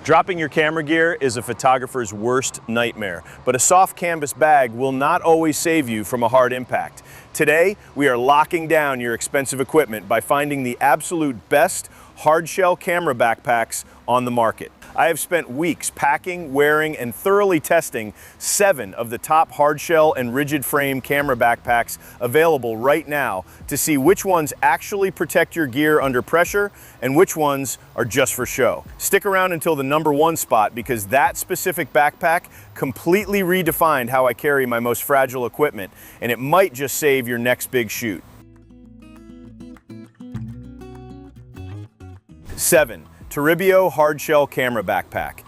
Dropping your camera gear is a photographer's worst nightmare, but a soft canvas bag will not always save you from a hard impact. Today, we are locking down your expensive equipment by finding the absolute best hardshell camera backpacks on the market. I have spent weeks packing, wearing, and thoroughly testing 7 of the top hardshell and rigid frame camera backpacks available right now to see which ones actually protect your gear under pressure and which ones are just for show. Stick around until the #1 spot because that specific backpack completely redefined how I carry my most fragile equipment, and it might just save your next big shoot. 7. TORIBIO Hardshell Camera Backpack.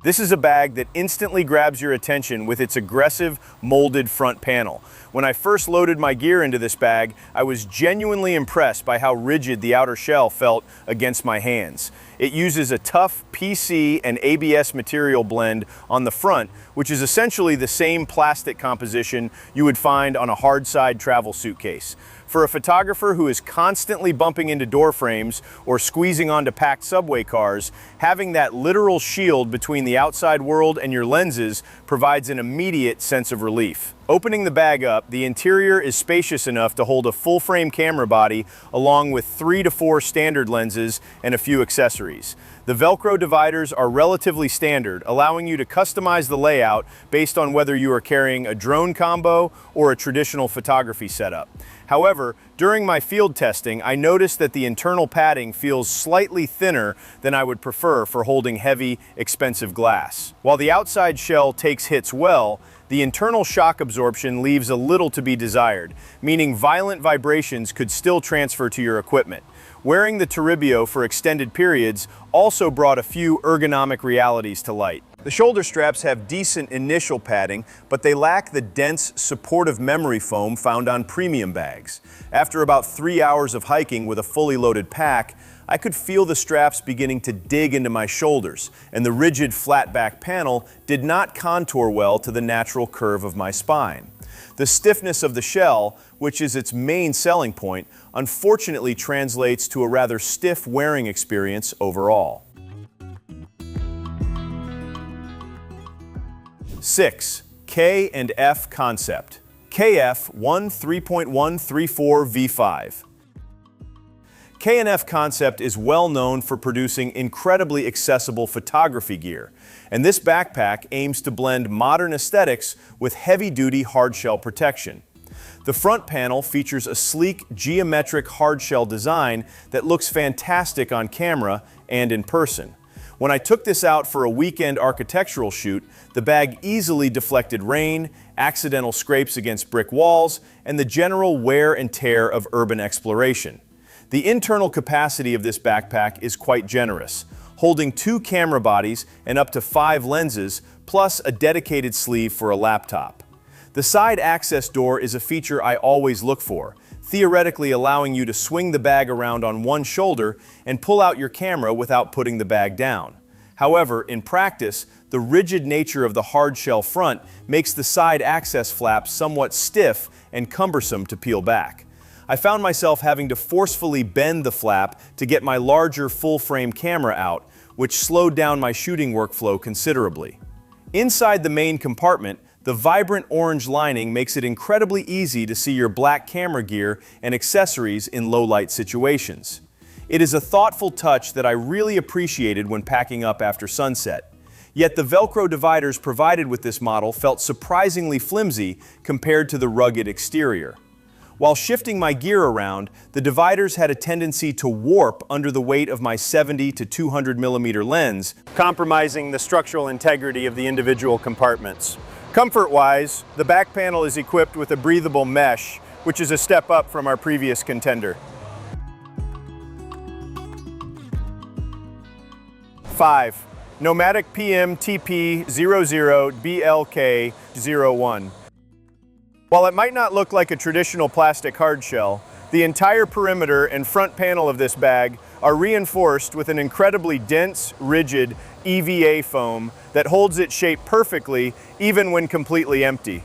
This is a bag that instantly grabs your attention with its aggressive molded front panel. When I first loaded my gear into this bag, I was genuinely impressed by how rigid the outer shell felt against my hands. It uses a tough PC and ABS material blend on the front, which is essentially the same plastic composition you would find on a hard-side travel suitcase. For a photographer who is constantly bumping into door frames or squeezing onto packed subway cars, having that literal shield between the outside world and your lenses provides an immediate sense of relief. Opening the bag up, the interior is spacious enough to hold a full-frame camera body along with 3 to 4 standard lenses and a few accessories. The Velcro dividers are relatively standard, allowing you to customize the layout based on whether you are carrying a drone combo or a traditional photography setup. However, during my field testing, I noticed that the internal padding feels slightly thinner than I would prefer for holding heavy, expensive glass. While the outside shell takes hits well, the internal shock absorption leaves a little to be desired, meaning violent vibrations could still transfer to your equipment. Wearing the TORIBIO for extended periods also brought a few ergonomic realities to light. The shoulder straps have decent initial padding, but they lack the dense, supportive memory foam found on premium bags. After about 3 hours of hiking with a fully loaded pack, I could feel the straps beginning to dig into my shoulders, and the rigid flat back panel did not contour well to the natural curve of my spine. The stiffness of the shell, which is its main selling point, unfortunately translates to a rather stiff wearing experience overall. 6. K and F Concept. KF 13.134 V5. K&F Concept is well known for producing incredibly accessible photography gear, and this backpack aims to blend modern aesthetics with heavy-duty hardshell protection. The front panel features a sleek, geometric hardshell design that looks fantastic on camera and in person. When I took this out for a weekend architectural shoot, the bag easily deflected rain, accidental scrapes against brick walls, and the general wear and tear of urban exploration. The internal capacity of this backpack is quite generous, holding 2 camera bodies and up to 5 lenses, plus a dedicated sleeve for a laptop. The side access door is a feature I always look for, theoretically allowing you to swing the bag around on one shoulder and pull out your camera without putting the bag down. However, in practice, the rigid nature of the hardshell front makes the side access flap somewhat stiff and cumbersome to peel back. I found myself having to forcefully bend the flap to get my larger full-frame camera out, which slowed down my shooting workflow considerably. Inside the main compartment, the vibrant orange lining makes it incredibly easy to see your black camera gear and accessories in low-light situations. It is a thoughtful touch that I really appreciated when packing up after sunset. Yet the Velcro dividers provided with this model felt surprisingly flimsy compared to the rugged exterior. While shifting my gear around, the dividers had a tendency to warp under the weight of my 70 to 200 millimeter lens, compromising the structural integrity of the individual compartments. Comfort-wise, the back panel is equipped with a breathable mesh, which is a step up from our previous contender. 5. NOMATIC PM-TP00BLK01. While it might not look like a traditional plastic hardshell, the entire perimeter and front panel of this bag are reinforced with an incredibly dense, rigid EVA foam that holds its shape perfectly even when completely empty.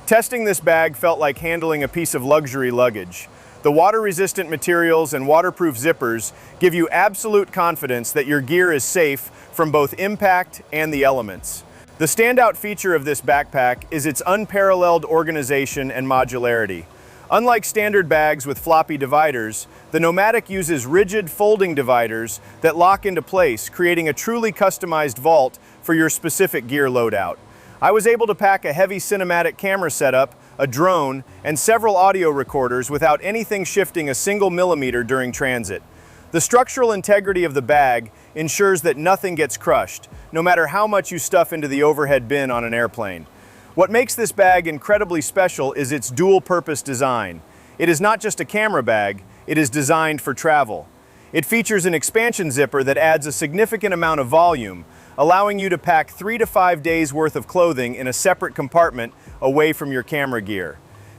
Testing this bag felt like handling a piece of luxury luggage. The water-resistant materials and waterproof zippers give you absolute confidence that your gear is safe from both impact and the elements. The standout feature of this backpack is its unparalleled organization and modularity. Unlike standard bags with floppy dividers, the NOMATIC uses rigid folding dividers that lock into place, creating a truly customized vault for your specific gear loadout. I was able to pack a heavy cinematic camera setup, a drone, and several audio recorders without anything shifting a single millimeter during transit. The structural integrity of the bag ensures that nothing gets crushed, no matter how much you stuff into the overhead bin on an airplane. What makes this bag incredibly special is its dual-purpose design. It is not just a camera bag, it is designed for travel. It features an expansion zipper that adds a significant amount of volume, allowing you to pack 3 to 5 days worth of clothing in a separate compartment away from your camera gear.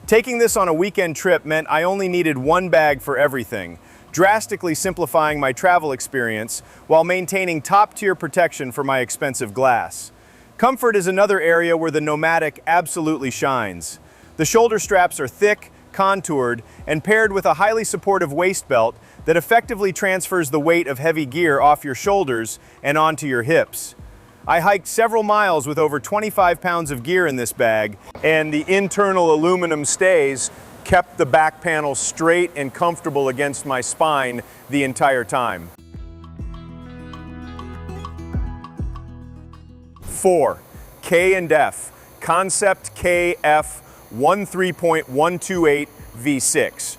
Taking this on a weekend trip meant I only needed one bag for everything, drastically simplifying my travel experience while maintaining top-tier protection for my expensive glass. Comfort is another area where the NOMATIC absolutely shines. The shoulder straps are thick, contoured, and paired with a highly supportive waist belt that effectively transfers the weight of heavy gear off your shoulders and onto your hips. I hiked several miles with over 25 pounds of gear in this bag, and the internal aluminum stays kept the back panel straight and comfortable against my spine the entire time. 4. K&F Concept KF13.128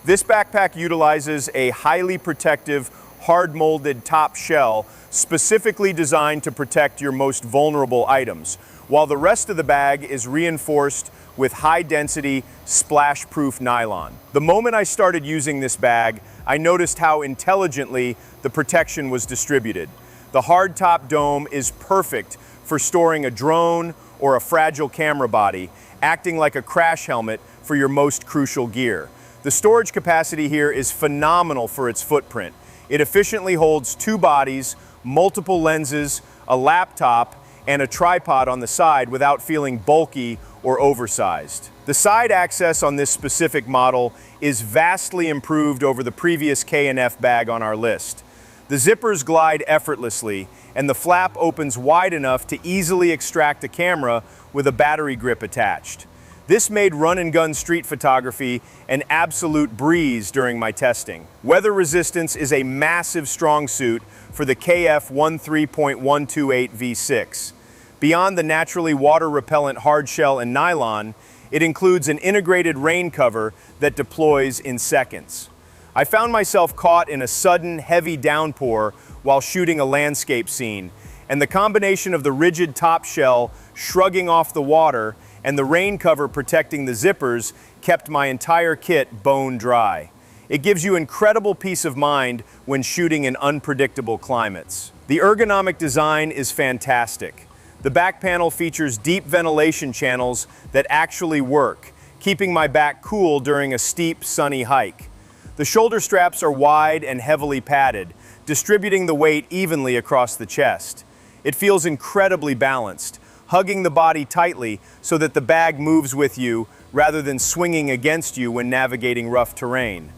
This backpack utilizes a highly protective, hard-molded top shell specifically designed to protect your most vulnerable items, while the rest of the bag is reinforced with high-density, splash-proof nylon. The moment I started using this bag, I noticed how intelligently the protection was distributed. The hard-top dome is perfect for storing a drone or a fragile camera body, acting like a crash helmet for your most crucial gear. The storage capacity here is phenomenal for its footprint. It efficiently holds 2 bodies, multiple lenses, a laptop, and a tripod on the side without feeling bulky or oversized. The side access on this specific model is vastly improved over the previous K&F bag on our list. The zippers glide effortlessly, and the flap opens wide enough to easily extract a camera with a battery grip attached. This made run-and-gun street photography an absolute breeze during my testing. Weather resistance is a massive strong suit for the KF13.128 V6. Beyond the naturally water-repellent hardshell and nylon, it includes an integrated rain cover that deploys in seconds. I found myself caught in a sudden, heavy downpour while shooting a landscape scene, and the combination of the rigid top shell shrugging off the water and the rain cover protecting the zippers kept my entire kit bone dry. It gives you incredible peace of mind when shooting in unpredictable climates. The ergonomic design is fantastic. The back panel features deep ventilation channels that actually work, keeping my back cool during a steep, sunny hike. The shoulder straps are wide and heavily padded, distributing the weight evenly across the chest. It feels incredibly balanced, hugging the body tightly so that the bag moves with you rather than swinging against you when navigating rough terrain.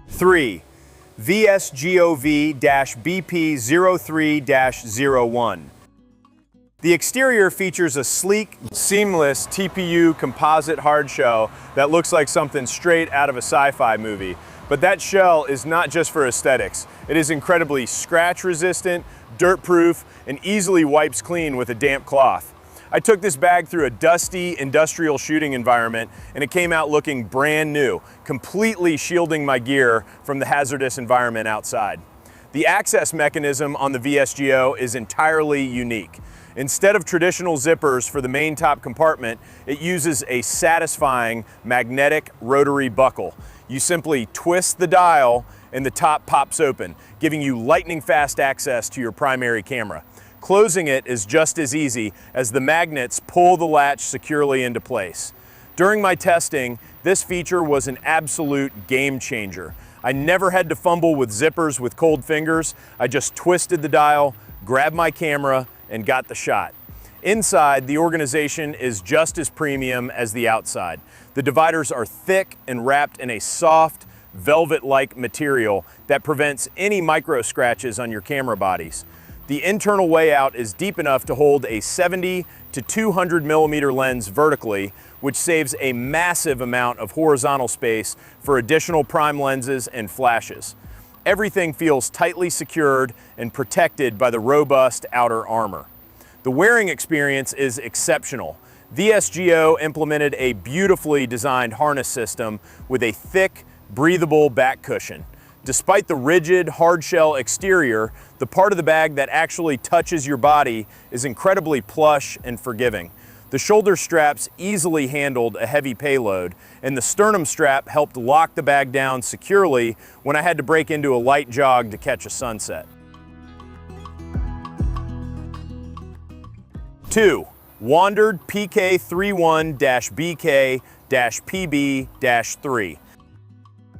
3. VSGO V-BP03-01. The exterior features a sleek, seamless TPU composite hardshell that looks like something straight out of a sci-fi movie. But that shell is not just for aesthetics. It is incredibly scratch resistant, dirt proof, and easily wipes clean with a damp cloth. I took this bag through a dusty industrial shooting environment and it came out looking brand new, completely shielding my gear from the hazardous environment outside. The access mechanism on the VSGO is entirely unique. Instead of traditional zippers for the main top compartment, it uses a satisfying magnetic rotary buckle. You simply twist the dial and the top pops open, giving you lightning fast access to your primary camera. Closing it is just as easy as the magnets pull the latch securely into place. During my testing, this feature was an absolute game changer. I never had to fumble with zippers with cold fingers. I just twisted the dial, grabbed my camera, and got the shot. Inside, the organization is just as premium as the outside. The dividers are thick and wrapped in a soft, velvet-like material that prevents any micro scratches on your camera bodies. The internal layout is deep enough to hold a 70 to 200 millimeter lens vertically, which saves a massive amount of horizontal space for additional prime lenses and flashes. Everything feels tightly secured and protected by the robust outer armor. The wearing experience is exceptional. VSGO implemented a beautifully designed harness system with a thick, breathable back cushion. Despite the rigid, hardshell exterior, the part of the bag that actually touches your body is incredibly plush and forgiving. The shoulder straps easily handled a heavy payload, and the sternum strap helped lock the bag down securely when I had to break into a light jog to catch a sunset. 2. WANDRD PK31-BK-PB-3.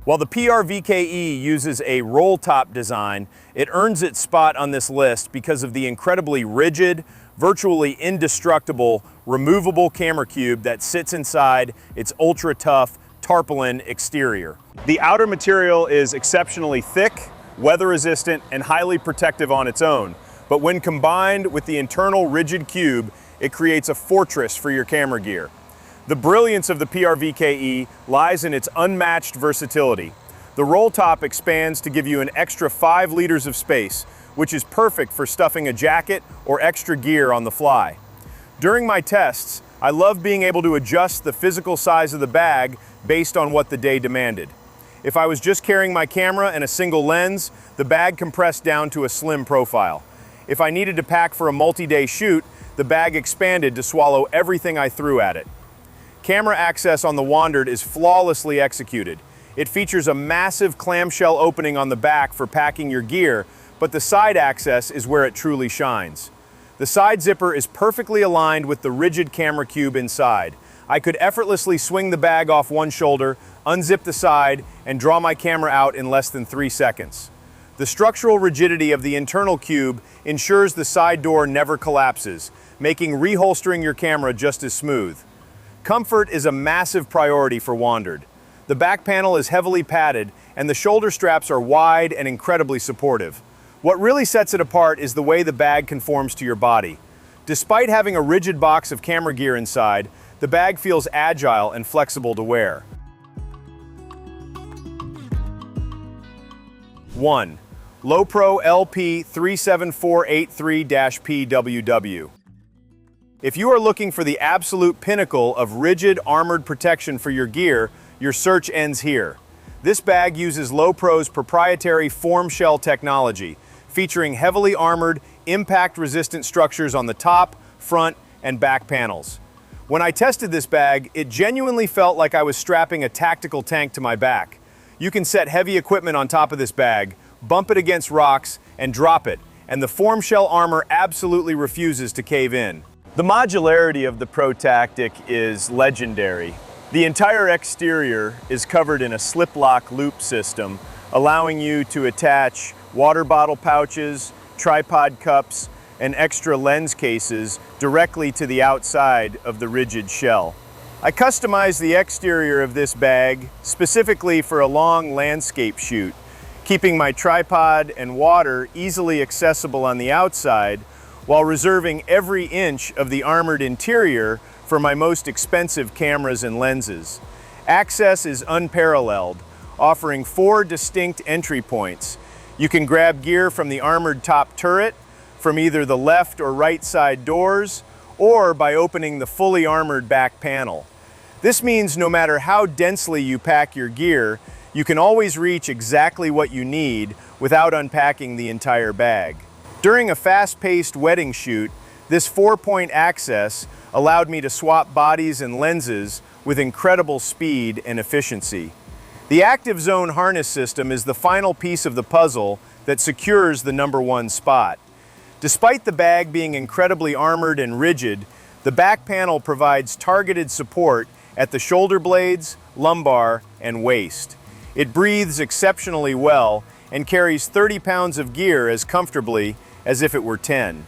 While the PRVKE uses a roll top design, it earns its spot on this list because of the incredibly rigid, virtually indestructible, removable camera cube that sits inside its ultra-tough tarpaulin exterior. The outer material is exceptionally thick, weather-resistant, and highly protective on its own. But when combined with the internal rigid cube, it creates a fortress for your camera gear. The brilliance of the PRVKE lies in its unmatched versatility. The roll top expands to give you an extra 5 liters of space, which is perfect for stuffing a jacket or extra gear on the fly. During my tests, I love being able to adjust the physical size of the bag based on what the day demanded. If I was just carrying my camera and a single lens, the bag compressed down to a slim profile. If I needed to pack for a multi-day shoot, the bag expanded to swallow everything I threw at it. Camera access on the WANDRD is flawlessly executed. It features a massive clamshell opening on the back for packing your gear, but the side access is where it truly shines. The side zipper is perfectly aligned with the rigid camera cube inside. I could effortlessly swing the bag off one shoulder, unzip the side, and draw my camera out in less than 3 seconds. The structural rigidity of the internal cube ensures the side door never collapses, making reholstering your camera just as smooth. Comfort is a massive priority for WANDRD. The back panel is heavily padded, and the shoulder straps are wide and incredibly supportive. What really sets it apart is the way the bag conforms to your body. Despite having a rigid box of camera gear inside, the bag feels agile and flexible to wear. 1. Lowepro LP37483-PWW. If you are looking for the absolute pinnacle of rigid, armored protection for your gear, your search ends here. This bag uses Lowepro's proprietary form shell technology, featuring heavily armored, impact-resistant structures on the top, front, and back panels. When I tested this bag, it genuinely felt like I was strapping a tactical tank to my back. You can set heavy equipment on top of this bag, bump it against rocks, and drop it, and the form shell armor absolutely refuses to cave in. The modularity of the Pro Tactic is legendary. The entire exterior is covered in a slip-lock loop system, allowing you to attach water bottle pouches, tripod cups, and extra lens cases directly to the outside of the rigid shell. I customized the exterior of this bag specifically for a long landscape shoot, keeping my tripod and water easily accessible on the outside while reserving every inch of the armored interior for my most expensive cameras and lenses. Access is unparalleled, offering 4 distinct entry points. You can grab gear from the armored top turret, from either the left or right side doors, or by opening the fully armored back panel. This means no matter how densely you pack your gear, you can always reach exactly what you need without unpacking the entire bag. During a fast-paced wedding shoot, this 4-point access allowed me to swap bodies and lenses with incredible speed and efficiency. The active zone harness system is the final piece of the puzzle that secures the #1 spot. Despite the bag being incredibly armored and rigid, the back panel provides targeted support at the shoulder blades, lumbar, and waist. It breathes exceptionally well and carries 30 pounds of gear as comfortably as if it were 10.